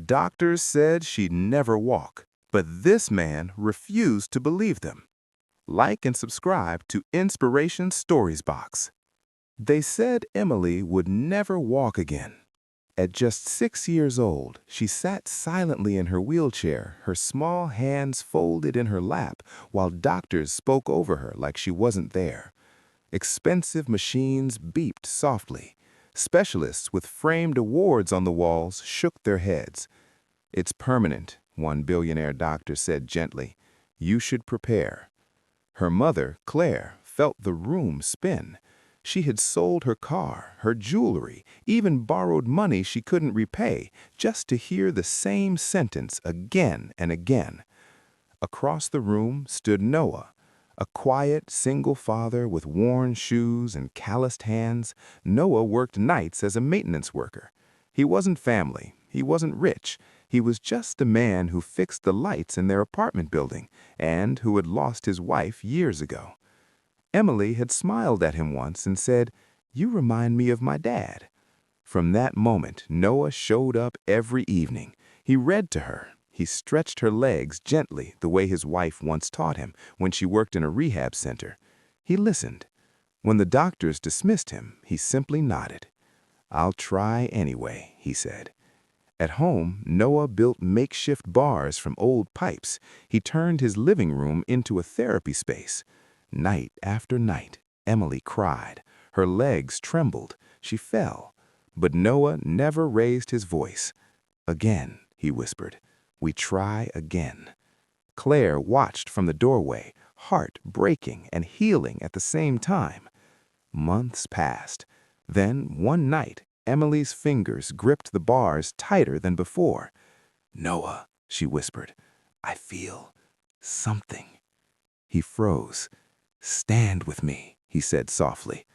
Doctors said she'd never walk, but this man refused to believe them. Like and subscribe to Inspiration Stories Box. They said Emily would never walk again. At just 6 years old, she sat silently in her wheelchair, her small hands folded in her lap, while doctors spoke over her like she wasn't there. Expensive machines beeped softly. Specialists with framed awards on the walls shook their heads. "It's permanent," one billionaire doctor said gently. "You should prepare." Her mother, Claire, felt the room spin. She had sold her car, her jewelry, even borrowed money she couldn't repay, just to hear the same sentence again and again. Across the room stood Noah, a quiet, single father with worn shoes and calloused hands. Noah worked nights as a maintenance worker. He wasn't family, he wasn't rich. He was just a man who fixed the lights in their apartment building and who had lost his wife years ago. Emily had smiled at him once and said, "You remind me of my dad." From that moment, Noah showed up every evening. He read to her. He stretched her legs gently the way his wife once taught him when she worked in a rehab center. He listened. When the doctors dismissed him, he simply nodded. "I'll try anyway," he said. At home, Noah built makeshift bars from old pipes. He turned his living room into a therapy space. Night after night, Emily cried. Her legs trembled. She fell. But Noah never raised his voice. "Again," he whispered. "We try again." Claire watched from the doorway, heart breaking and healing at the same time. Months passed. Then, one night, Emily's fingers gripped the bars tighter than before. "Noah," she whispered, "I feel something." He froze. "Stand with me," he said softly.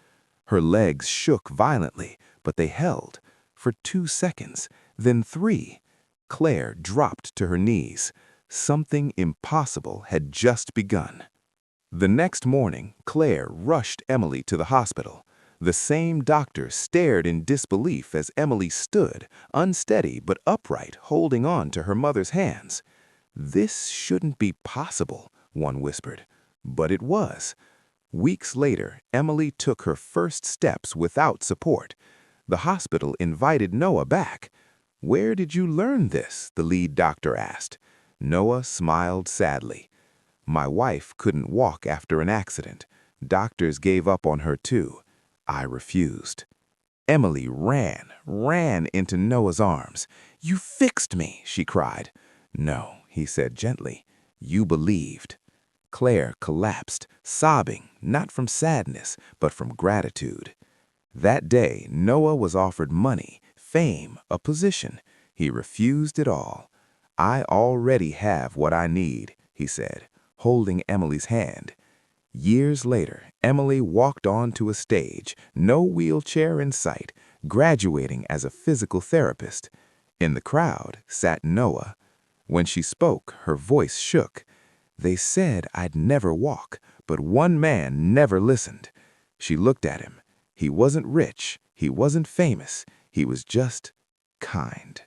Her legs shook violently, but they held. For 2 seconds, then 3. Claire dropped to her knees. Something impossible had just begun. The next morning, Claire rushed Emily to the hospital. The same doctor stared in disbelief as Emily stood, unsteady but upright, holding on to her mother's hands. "This shouldn't be possible," one whispered. But it was. Weeks later, Emily took her first steps without support. The hospital invited Noah back. "Where did you learn this?" the lead doctor asked. Noah smiled sadly. "My wife couldn't walk after an accident. Doctors gave up on her too. I refused." Emily ran into Noah's arms. "You fixed me," she cried. "No," he said gently. "You believed." Claire collapsed, sobbing, not from sadness, but from gratitude. That day, Noah was offered money, fame, a position. He refused it all. "I already have what I need," he said, holding Emily's hand. Years later, Emily walked onto a stage, no wheelchair in sight, graduating as a physical therapist. In the crowd sat Noah. When she spoke, her voice shook. "They said I'd never walk, but one man never listened." She looked at him. He wasn't rich, he wasn't famous, he was just kind.